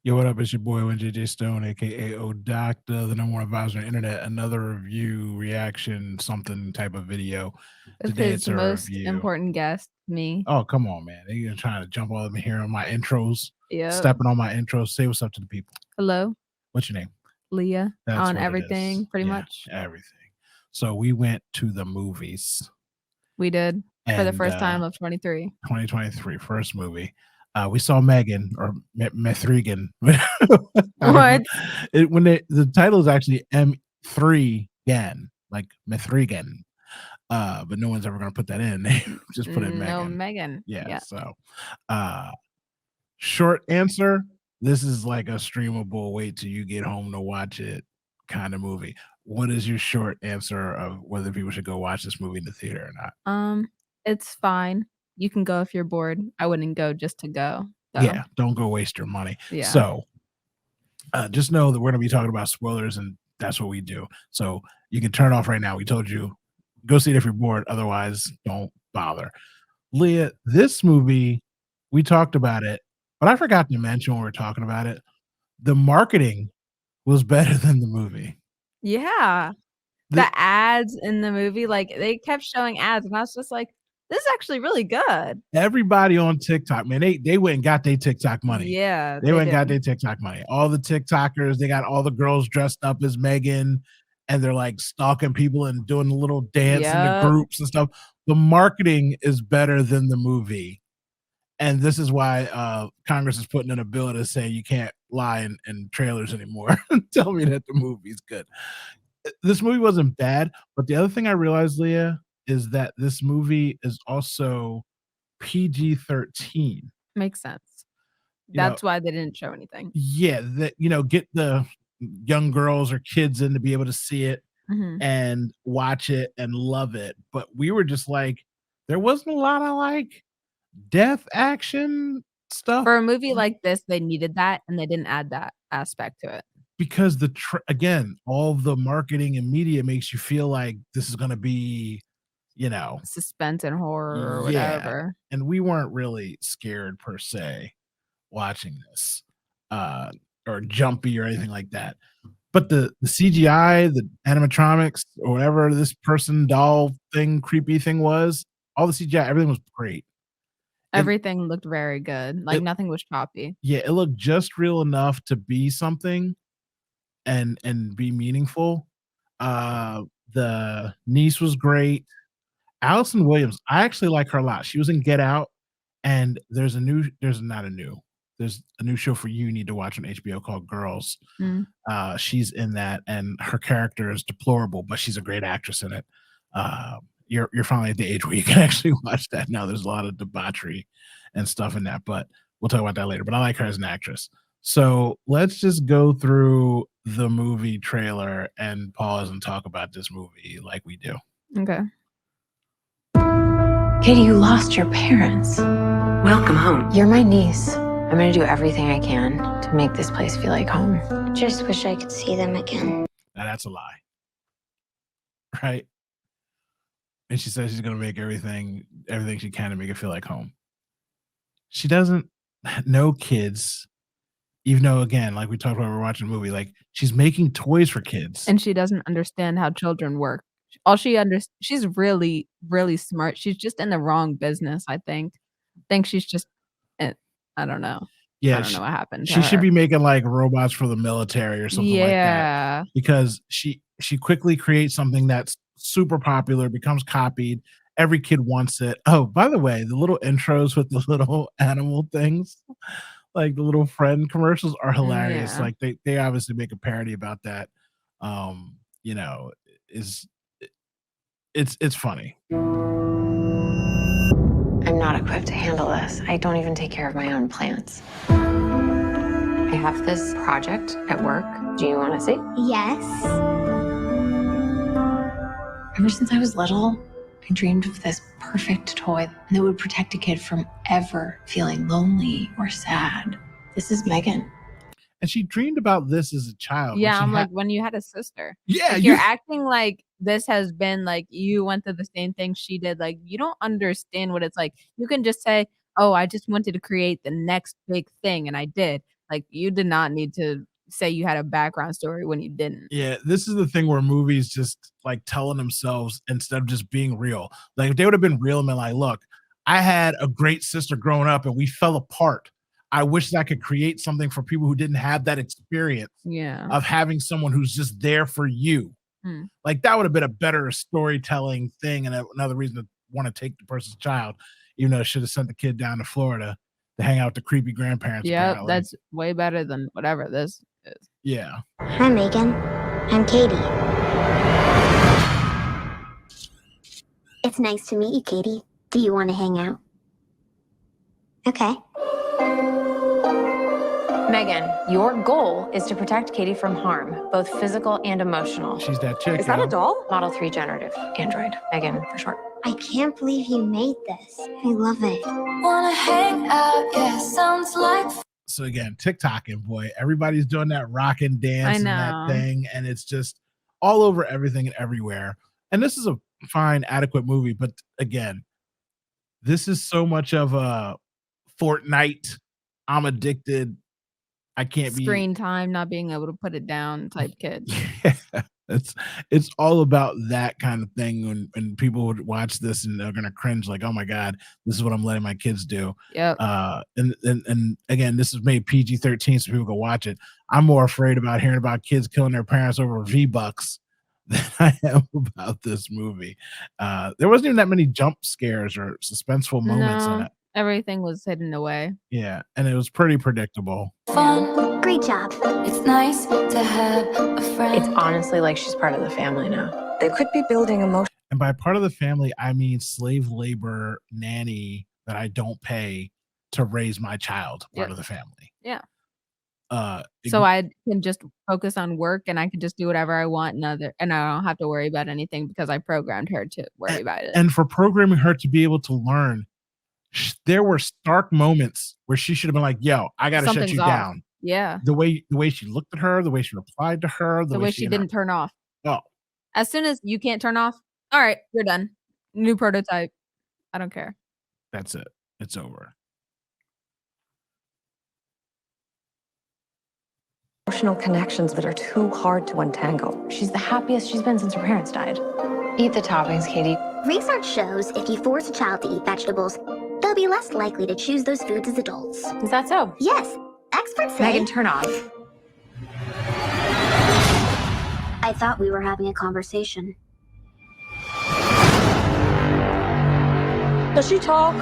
Yo, what up? It's your boy, JJ Stone, aka O Doctor, the number one advisor on the internet. Another review, reaction, something type of video. With Today his it's a most review. important guest, me. Oh, come on, man. You're trying to jump all over me here on my intros, Yep. stepping on my intros. Say what's up to the people. Hello, What's your name? Leah. That's On what it is. everything, pretty Yeah, much. everything. So we went to the movies. We did for the And first time of 23. 2023, first movie. We saw Megan or Methrigan. What? When the title is actually M3 Gan, like Methrigan. But no one's ever gonna put that in. They just put in No, Megan. Megan. Yeah. So short answer, this is like a streamable wait till you get home to watch it kind of movie. What is your short answer of whether people should go watch this movie in the theater or not? It's fine. You can go if you're bored. I wouldn't go just to go. Though. Yeah, don't go waste your money. Yeah. So just know that we're going to be talking about spoilers, and that's what we do. So you can turn off right now. We told you, go see it if you're bored. Otherwise, don't bother. Leah, this movie, we talked about it, but I forgot to mention when we were talking about it, the marketing was better than the movie. Yeah. The ads in the movie, like, they kept showing ads, and I was just like, this is actually really good. Everybody on TikTok, man, they went and got their TikTok money. Yeah, they went and got their TikTok money. All the TikTokers, they got all the girls dressed up as Megan, and they're like stalking people and doing a little dance in the groups and stuff. The marketing is better than the movie. And this is why Congress is putting in a bill to say you can't lie in trailers anymore. Tell me that the movie's good. This movie wasn't bad, but the other thing I realized, Leah, is that this movie is also PG-13. Makes sense. That's why they didn't show anything. Yeah, that get the young girls or kids in to be able to see it and watch it and love it. But we were just like, there wasn't a lot of like death action stuff. For a movie like this, they needed that, and they didn't add that aspect to it. Because again, all the marketing and media makes you feel like this is going to be, suspense and horror or whatever. And we weren't really scared per se watching this, or jumpy or anything like that. But the CGI, the animatronics, or whatever this person doll thing, creepy thing was, all the CGI, everything was great. Everything looked very good. Like nothing was choppy. Yeah, it looked just real enough to be something and be meaningful. The niece was great. Allison Williams, I actually like her a lot. She was in Get Out, and there's a new show for you need to watch on HBO called Girls. She's in that, and her character is deplorable, but she's a great actress in it. You're finally at the age where you can actually watch that now. There's a lot of debauchery and stuff in that, but we'll talk about that later. But I like her as an actress. So let's just go through the movie trailer and pause and talk about this movie like we do. Okay. Katie, you lost your parents. Welcome home. You're my niece. I'm gonna do everything I can to make this place feel like home. I just wish I could see them again. Now that's a lie. Right? And she says she's gonna make everything she can to make it feel like home. She doesn't know kids, even though, again, like we talked about, we're watching a movie, like she's making toys for kids. And she doesn't understand how children work. She's really, really smart. She's just in the wrong business, I think. She's just, I don't know. Yeah, I don't know what happened. She should be making like robots for the military or something like that. Because she quickly creates something that's super popular, becomes copied. Every kid wants it. Oh, by the way, the little intros with the little animal things, like the little friend commercials, are hilarious. Like they obviously make a parody about that. It's funny. I'm not equipped to handle this. I don't even take care of my own plants. I have this project at work. Do you want to see? Yes. Ever since I was little, I dreamed of this perfect toy that would protect a kid from ever feeling lonely or sad. This is Megan. And she dreamed about this as a child. Yeah, I'm like, when you had a sister. Yeah, like, you're acting like this has been like you went through the same thing she did. Like, you don't understand what it's like. You can just say, oh, I just wanted to create the next big thing, and I did. Like, you did not need to say you had a background story when you didn't. Yeah, this is the thing where movies just like telling themselves instead of just being real. Like if they would have been real and been like, look, I had a great sister growing up and we fell apart. I wish that I could create something for people who didn't have that experience Yeah. of having someone who's just there for you. Hmm. Like that would have been a better storytelling thing and another reason to want to take the person's child, even though I should have sent the kid down to Florida to hang out with the creepy grandparents. Yep, Apparently. that's way better than whatever this is. Yeah. Hi, Megan. I'm Katie. It's nice to meet you, Katie. Do you want to hang out? Okay. Megan, your goal is to protect Katie from harm, both physical and emotional. She's that chick. Is that yo. a doll? Model 3 generative android. Megan, for short. I can't believe you made this. I love it. Wanna hang out, yeah, sounds like So again, TikToking, boy, everybody's doing that rockin' dance and that know. thing, and it's just all over everything and everywhere. And this is a fine, adequate movie, but again, this is so much of a Fortnite. I'm addicted. I can't be. Screen time, not being able to put it down type kid. Yeah, it's all about that kind of thing. When people would watch this and they're gonna cringe, like, oh my god, this is what I'm letting my kids do. Yep. And again, this is made PG-13 so people can watch it. I'm more afraid about hearing about kids killing their parents over V-Bucks than I am about this movie. There wasn't even that many jump scares or suspenseful moments in No, it. everything was hidden away. Yeah, and it was pretty predictable. fun. Great job. It's nice to have a friend. It's honestly like she's part of the family now. They could be building emotional And by part of the family, I mean slave labor nanny that I don't pay to raise my child, part Yep. of the family. Yeah. It- So I can just focus on work and I can just do whatever I want and I don't have to worry about anything because I programmed her to worry about it. and for programming her to be able to learn, there were stark moments where she should have been like, yo, I gotta shut Something's you off. down. Yeah. The way she looked at her, the way she replied to her, The way she didn't turn off. Oh. As soon as you can't turn off, all right, you're done. New prototype. I don't care. That's it. It's over. connections that are too hard to untangle. She's the happiest she's been since her parents died. Eat the toppings, Katie. Research shows if you force a child to eat vegetables, they'll be less likely to choose those foods as adults. Is that so? Yes, experts say. Megan, turn off. I thought we were having a conversation. Does she talk?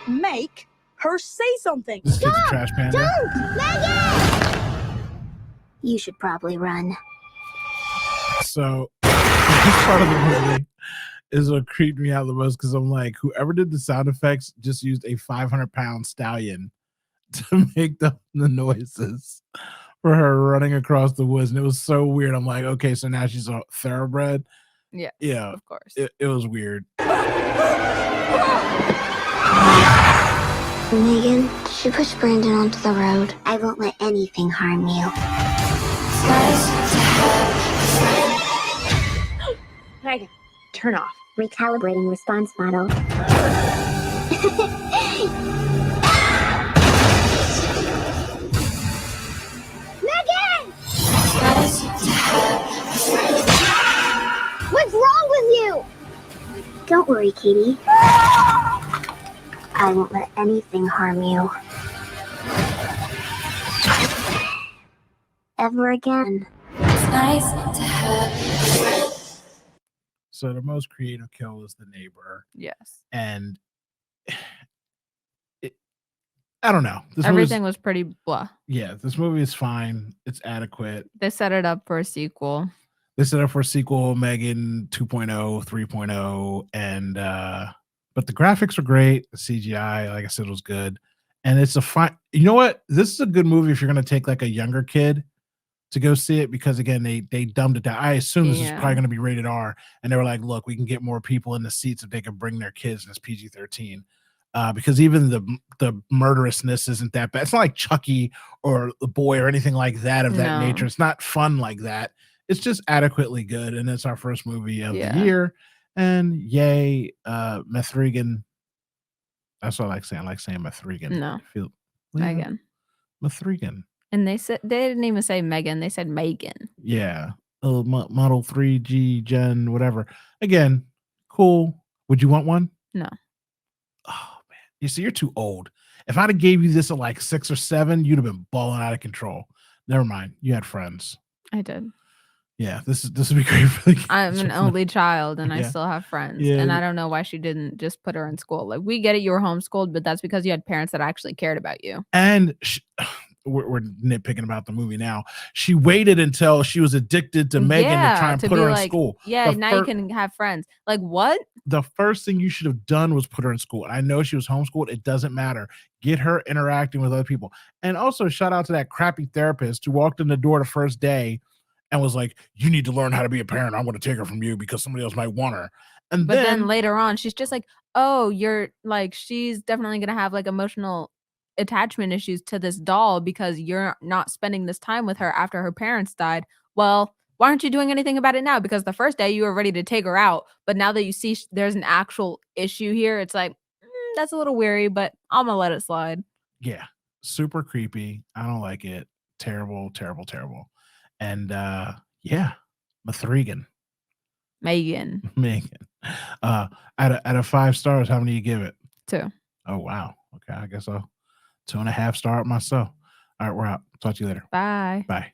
Make her say something. This kid's a trash panda. Don't! Megan! You should probably run. So this part of the movie is what creeped me out the most because I'm like, whoever did the sound effects just used a 500-pound stallion to make the noises for her running across the woods. And it was so weird. I'm like, okay, so now she's a thoroughbred. Yeah. Yeah. Of course. It was weird. Megan, she pushed Brandon onto the road. I won't let anything harm you. It's nice to have Megan, turn off. Recalibrating response model. Megan! nice to have What's wrong with you? Don't worry, Katie. I won't let anything harm you. Ever again. It's nice to have So the most creative kill was the neighbor. Yes. And I don't know. This Everything was pretty blah. yeah, this movie is fine. It's adequate. They set it up for a sequel. They set up for a sequel, Megan 2.0, 3.0, and but the graphics were great. The CGI, like I said, was good. And it's a fine, you know what? This is a good movie if you're gonna take like a younger kid to go see it because again, they dumbed it down. I assume this is Yeah. probably gonna be rated R, and they were like, look, we can get more people in the seats if they can bring their kids, and it's PG-13. Because even the murderousness isn't that bad. It's not like Chucky or The Boy or anything like that of that No. nature. It's not fun like that. It's just adequately good, and it's our first movie of Yeah. the year. And yay, Meth Regan. That's what I like saying. I like saying Meth Regan. No. Leave it- Megan. Mithrigan. And they didn't even say Megan. They said Megan. Yeah. Model 3G Gen, whatever. Again, cool. Would you want one? No. Oh man. You see, you're too old. If I'd have gave you this at like 6 or 7, you'd have been balling out of control. Never mind. You had friends. I did. Yeah, this would be great for the I'm an only child and I Yeah. still have friends. Yeah. And I don't know why she didn't just put her in school. Like, we get it, you were homeschooled, but that's because you had parents that actually cared about you. And we're nitpicking about the movie now. She waited until she was addicted to Megan to try and to put be her in like, school. Yeah, The now you fir- can have friends. Like, what? The first thing you should have done was put her in school. I know she was homeschooled. It doesn't matter. Get her interacting with other people. And also shout out to that crappy therapist who walked in the door the first day and was like, you need to learn how to be a parent. I'm going to take her from you because somebody else might want her. And But then later on, she's just like, oh, you're like, she's definitely going to have like emotional attachment issues to this doll because you're not spending this time with her after her parents died. Well, why aren't you doing anything about it now? Because the first day you were ready to take her out, but now that you see there's an actual issue here, it's like, that's a little weary, but I'm gonna let it slide. yeah, super creepy. I don't like it. Terrible, terrible, terrible. And yeah, Mithrigan. Megan. Megan. Out of 5 stars, how many do you give it? 2. Oh wow. Okay, I guess I'll 2.5 star it myself. All right, we're out. Talk to you later. Bye. Bye.